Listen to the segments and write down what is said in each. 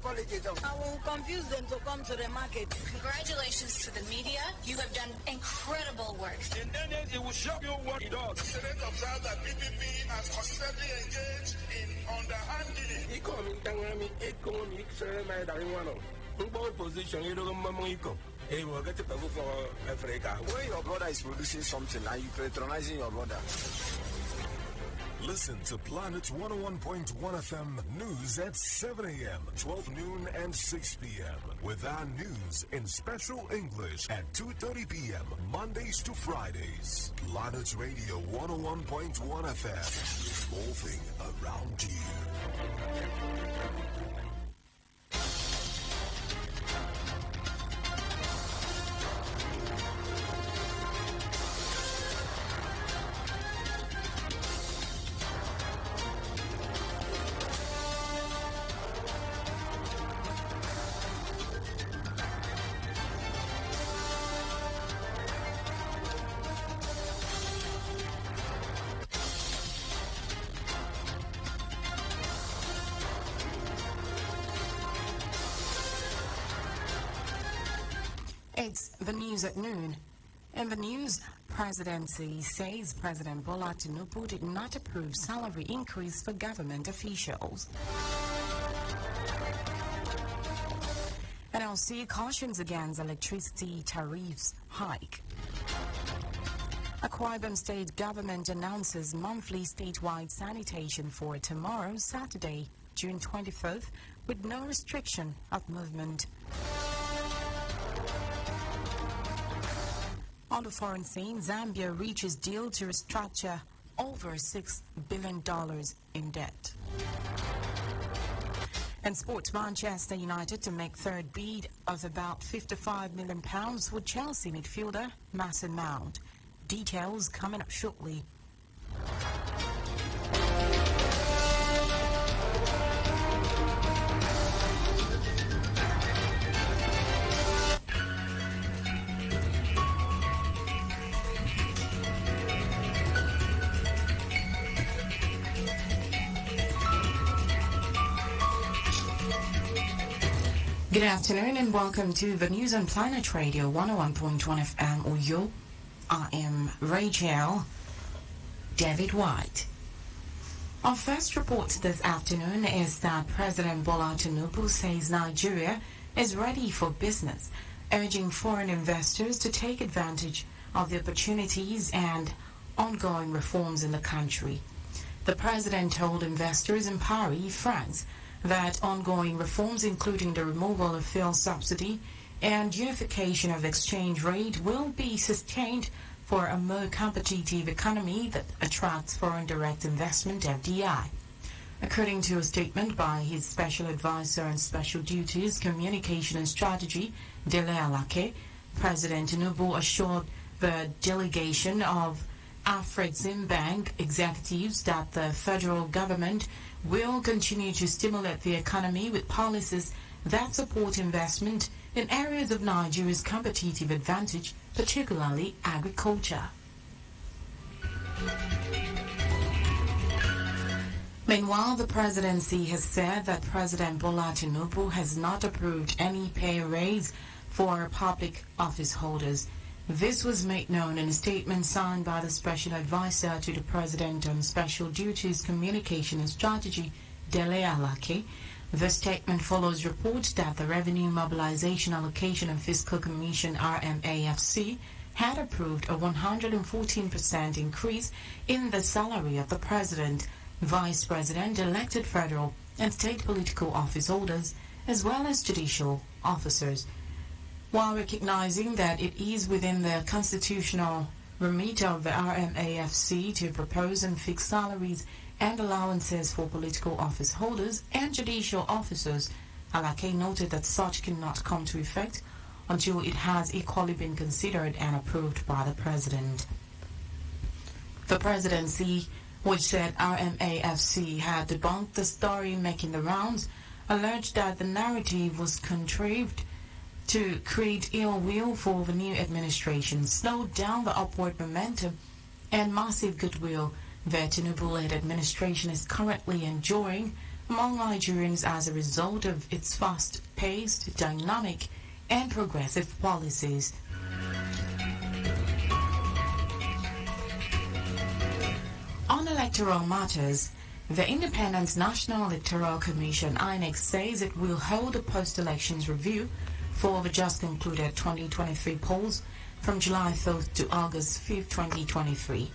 I will confuse them to come to the market. Congratulations to the media. You have done incredible work. In any it will show you what it does. The Senate observed that PPP has consistently engaged in underhanding. When your brother is producing something and you patronizing your brother. Listen to Planet 101.1 FM News at 7 a.m., 12 noon, and 6 p.m. with our news in special English at 2:30 p.m. Mondays to Fridays. Planet Radio 101.1 FM, evolving around you. It's the news at noon. In the news, Presidency says President Bola Tinubu did not approve salary increase for government officials. NLC cautions against electricity tariffs hike. Akwa Ibom state government announces monthly statewide sanitation for tomorrow, Saturday, June 25th, with no restriction of movement. On the foreign scene, Zambia reaches deal to restructure over $6 billion in debt. And sports, Manchester United to make third bid of about £55 million with Chelsea midfielder Mason Mount. Details coming up shortly. Good afternoon and welcome to the news on Planet Radio 101.1 FM Uyo. I am Rachel David White. Our first report this afternoon is that President Bola Tinubu says Nigeria is ready for business, urging foreign investors to take advantage of the opportunities and ongoing reforms in the country. The president told investors in Paris, France, that ongoing reforms, including the removal of fuel subsidy and unification of exchange rate, will be sustained for a more competitive economy that attracts foreign direct investment, FDI. According to a statement by his special advisor on special duties, communication and strategy, Dele Alake, President Tinubu assured the delegation of Afreximbank executives that the federal government will continue to stimulate the economy with policies that support investment in areas of Nigeria's competitive advantage, particularly agriculture. Meanwhile, the presidency has said that President Bola Tinubu has not approved any pay raise for public office holders. This was made known in a statement signed by the Special Advisor to the President on Special Duties, Communication and Strategy, Dele Alake. The statement follows reports that the Revenue Mobilization Allocation and Fiscal Commission, RMAFC, had approved a 114% increase in the salary of the President, Vice President, elected federal and state political office holders, as well as judicial officers. While recognizing that it is within the constitutional remit of the RMAFC to propose and fix salaries and allowances for political office holders and judicial officers, Alake noted that such cannot come to effect until it has equally been considered and approved by the President. The Presidency, which said RMAFC had debunked the story making the rounds, alleged that the narrative was contrived to create ill will for the new administration, slowed down the upward momentum and massive goodwill the Tinubu-led administration is currently enjoying among Nigerians as a result of its fast-paced, dynamic, and progressive policies. On electoral matters, the Independent National Electoral Commission (INEC) says it will hold a post-elections review for the just concluded 2023 polls from July 4th to August 5th, 2023.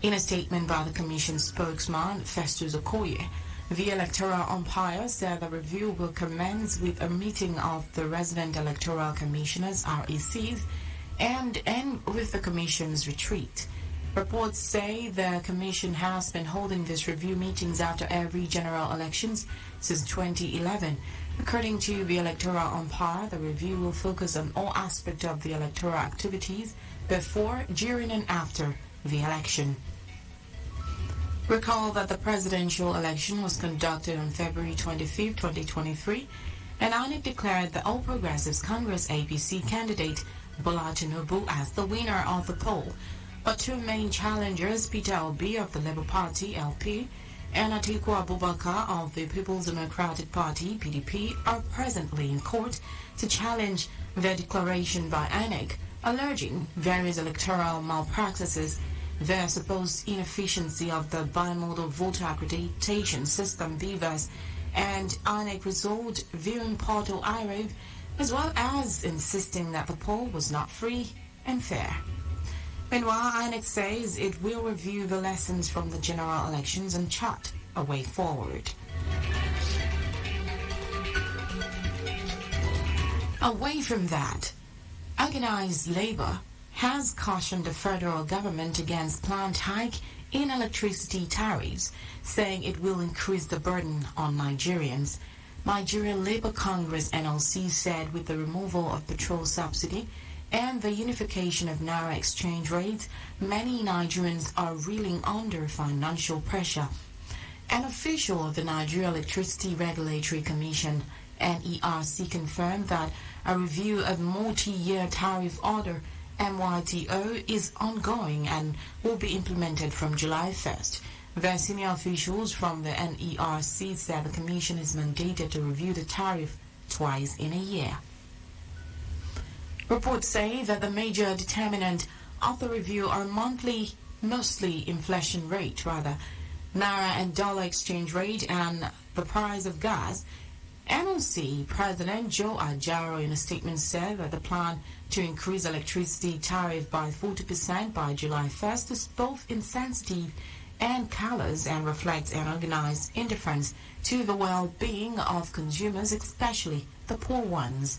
In a statement by the Commission spokesman, Festus Okoye, the electoral umpire said the review will commence with a meeting of the resident electoral commissioners, RECs, and end with the Commission's retreat. Reports say the Commission has been holding these review meetings after every general elections since 2011. According to the electoral umpire, the review will focus on all aspects of the electoral activities before, during, and after the election. Recall that the presidential election was conducted on February 25, 2023, and INEC declared the All Progressives Congress APC candidate Bola Tinubu as the winner of the poll. But two main challengers, Peter Obi of the Labour Party (LP) and Atiku Abubakar of the People's Democratic Party (PDP), are presently in court to challenge their declaration by INEC, alleging various electoral malpractices, their supposed inefficiency of the bimodal voter accreditation system (BVAS), and INEC result viewing portal IREV, as well as insisting that the poll was not free and fair. Meanwhile, INEC says it will review the lessons from the general elections and chart a way forward. Away from that, organized labor has cautioned the federal government against planned hike in electricity tariffs, saying it will increase the burden on Nigerians. Nigeria Labour Congress (NLC) said with the removal of petrol subsidy and the unification of Naira exchange rates, many Nigerians are reeling under financial pressure. An official of the Nigeria Electricity Regulatory Commission (NERC) confirmed that a review of multi-year tariff order (MYTO) is ongoing and will be implemented from July 1st. The senior officials from the NERC said the Commission is mandated to review the tariff twice in a year. Reports say that the major determinant of the review are mostly inflation rate, Naira and dollar exchange rate, and the price of gas. NLC President Joe Ajaro in a statement said that the plan to increase electricity tariff by 40% by July 1st is both insensitive and callous and reflects an organized indifference to the well-being of consumers, especially the poor ones.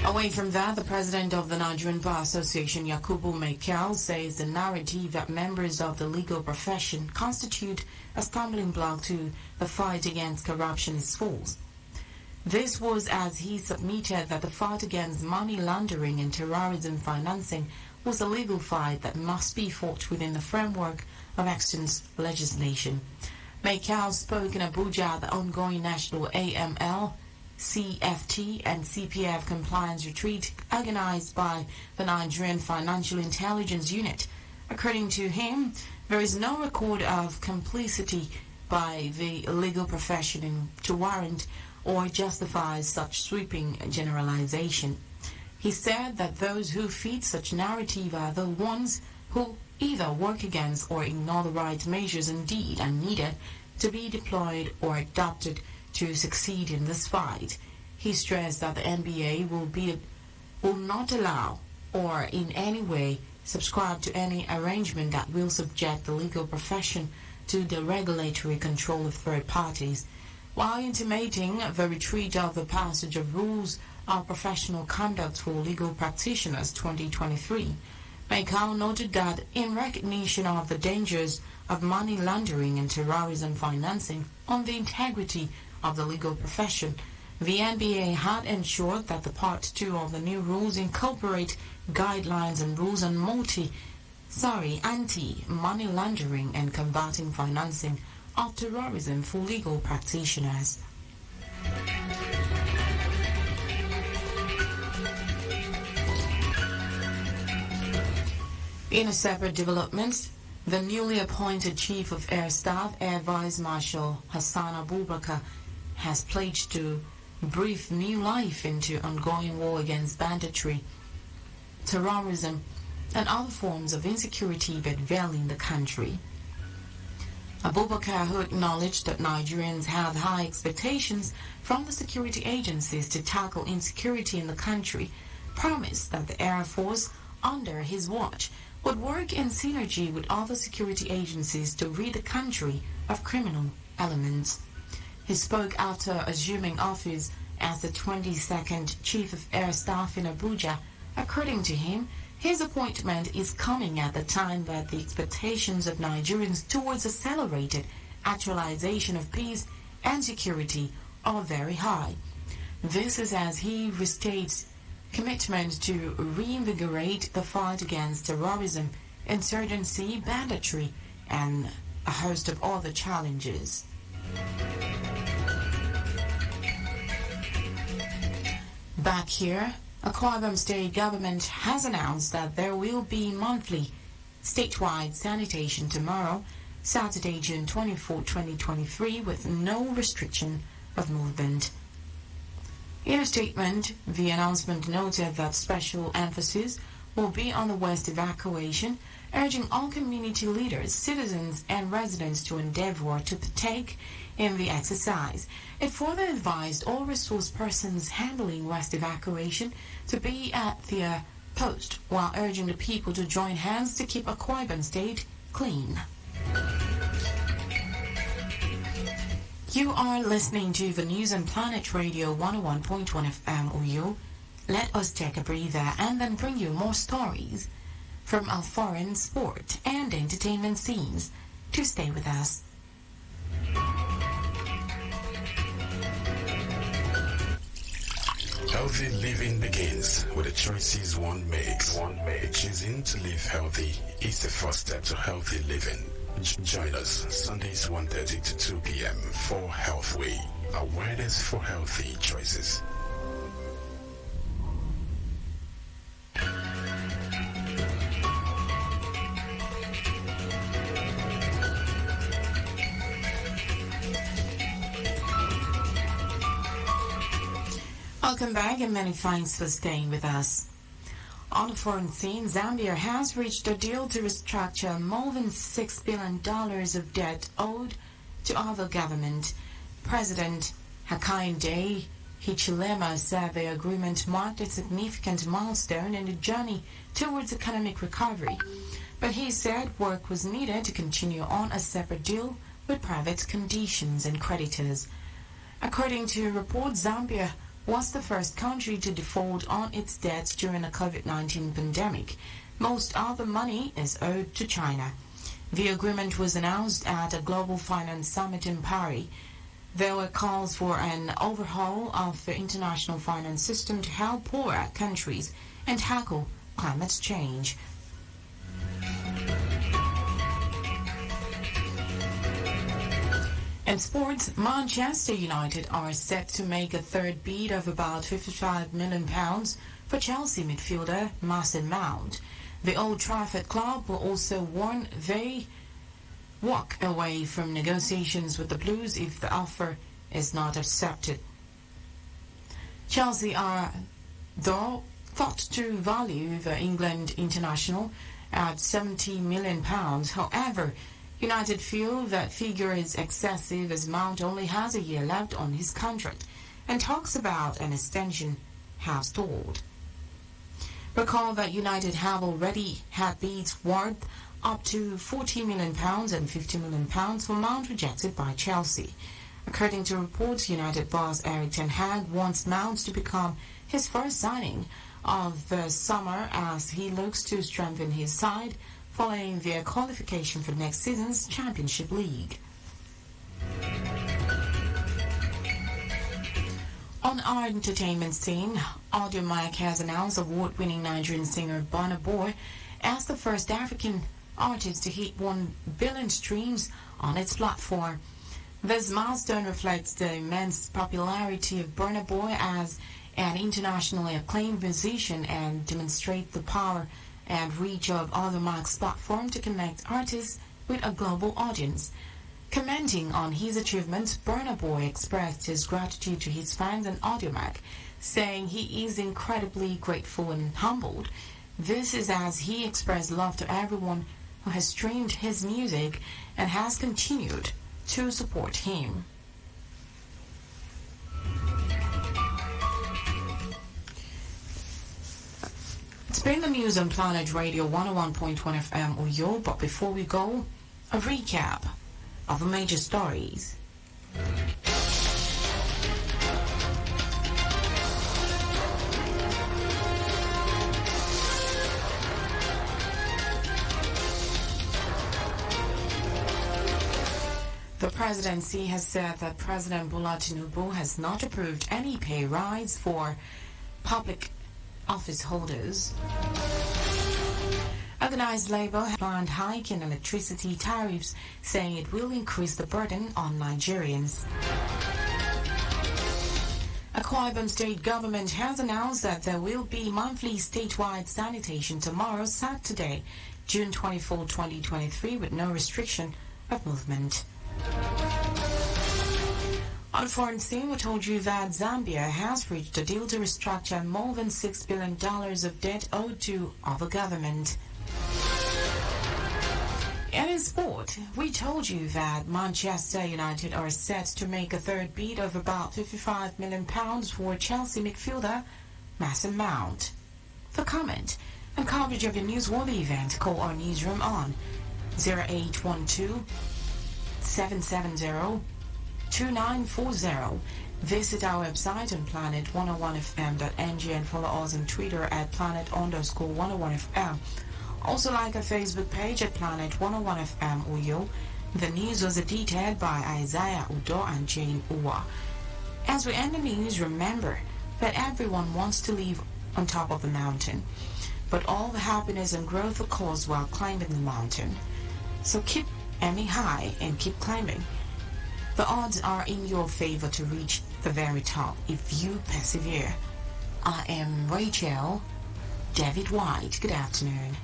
Away from that, the president of the Nigerian Bar Association, Yakubu Maikel, says the narrative that members of the legal profession constitute a stumbling block to the fight against corruption is false. This was as he submitted that the fight against money laundering and terrorism financing was a legal fight that must be fought within the framework of actions legislation. Maikel spoke in Abuja at the ongoing national AML, CFT and CPF compliance retreat organized by the Nigerian Financial Intelligence Unit. According to him, there is no record of complicity by the legal profession to warrant or justify such sweeping generalization. He said that those who feed such narrative are the ones who either work against or ignore the right measures indeed are needed to be deployed or adopted to succeed in this fight. He stressed that the NBA will not allow or in any way subscribe to any arrangement that will subject the legal profession to the regulatory control of third parties, while intimating the retreat of the passage of rules of professional conduct for legal practitioners 2023. Maikel noted that in recognition of the dangers of money laundering and terrorism financing on the integrity of the legal profession, the NBA had ensured that the Part 2 of the new rules incorporate guidelines and rules on anti-money laundering and combating financing of terrorism for legal practitioners. In a separate development, The newly appointed Chief of Air Staff, Air Vice Marshal Hassan Abubakar, has pledged to breathe new life into ongoing war against banditry, terrorism, and other forms of insecurity bedevailing the country. Abubakar, who acknowledged that Nigerians have high expectations from the security agencies to tackle insecurity in the country, promised that the Air Force, under his watch, would work in synergy with other security agencies to rid the country of criminal elements. He spoke after assuming office as the 22nd Chief of Air Staff in Abuja. According to him, his appointment is coming at the time that the expectations of Nigerians towards accelerated actualization of peace and security are very high. This is as he restates commitment to reinvigorate the fight against terrorism, insurgency, banditry, and a host of other challenges. Back here, Akwa Ibom state government has announced that there will be monthly statewide sanitation tomorrow, Saturday, June 24, 2023, with no restriction of movement. In a statement, the announcement noted that special emphasis will be on the West evacuation, urging all community leaders, citizens, and residents to endeavor to partake in the exercise. It further advised all resource persons handling West evacuation to be at their post, while urging the people to join hands to keep Akwa Ibom State clean. You are listening to the News on Planet Radio 101.1 FM Uyo. Let us take a breather and then bring you more stories from our foreign sport and entertainment scenes. To stay with us. Healthy living begins with the choices one makes. Choosing to live healthy is the first step to healthy living. Join us Sundays 1:30 to 2 p.m. for Healthway, awareness for healthy choices. Welcome back and many thanks for staying with us. On the foreign scene, Zambia has reached a deal to restructure more than $6 billion of debt owed to other government. President Hakainde Hichilema said the agreement marked a significant milestone in the journey towards economic recovery. But he said work was needed to continue on a separate deal with private conditions and creditors. According to reports, Zambia was the first country to default on its debts during the COVID-19 pandemic. Most of the money is owed to China. The agreement was announced at a global finance summit in Paris. There were calls for an overhaul of the international finance system to help poorer countries and tackle climate change. In sports, Manchester United are set to make a third bid of about £55 million for Chelsea midfielder Mason Mount. The Old Trafford club will also warn they walk away from negotiations with the Blues if the offer is not accepted. Chelsea are, though, thought to value the England international at £70 million. However, United feel that figure is excessive as Mount only has a year left on his contract and talks about an extension have stalled. Recall that United have already had bids worth up to £40 million and £50 million for Mount rejected by Chelsea. According to reports, United boss Eric Ten Hag wants Mount to become his first signing of the summer as he looks to strengthen his side following their qualification for next season's Championship League. On our entertainment scene, Audio Mike has announced award-winning Nigerian singer Burna Boy as the first African artist to hit 1 billion streams on its platform. This milestone reflects the immense popularity of Burna Boy as an internationally acclaimed musician and demonstrates the power and reach of Audiomack's platform to connect artists with a global audience. Commenting on his achievements, Burna Boy expressed his gratitude to his fans and Audiomack, saying he is incredibly grateful and humbled. This is as he expressed love to everyone who has streamed his music and has continued to support him. It's been the news on Planet Radio 101.1 FM Uyo, but before we go, a recap of the major stories. The presidency has said that President Bola Tinubu has not approved any pay rise for public office holders. Organized labor has planned hike in electricity tariffs, saying it will increase the burden on Nigerians. Akwa Ibom state government has announced that there will be monthly statewide sanitation tomorrow, Saturday, June 24, 2023, with no restriction of movement. On the foreign scene, we told you that Zambia has reached a deal to restructure more than $6 billion of debt owed to other government. And in sport, we told you that Manchester United are set to make a third bid of about £55 million for Chelsea midfielder Mason Mount. For comment and coverage of your newsworthy event, call our newsroom on 0812 770-2940. Visit our website on planet101fm.ng and follow us on Twitter at planet_101fm. Also like our Facebook page at planet101fm Uyo. The news was edited by Isaiah Udo and Jane Uwa. As we end the news, remember that everyone wants to live on top of the mountain, but all the happiness and growth occurs while climbing the mountain. So keep aiming high and keep climbing. The odds are in your favor to reach the very top if you persevere. I am Rachel David White. Good afternoon.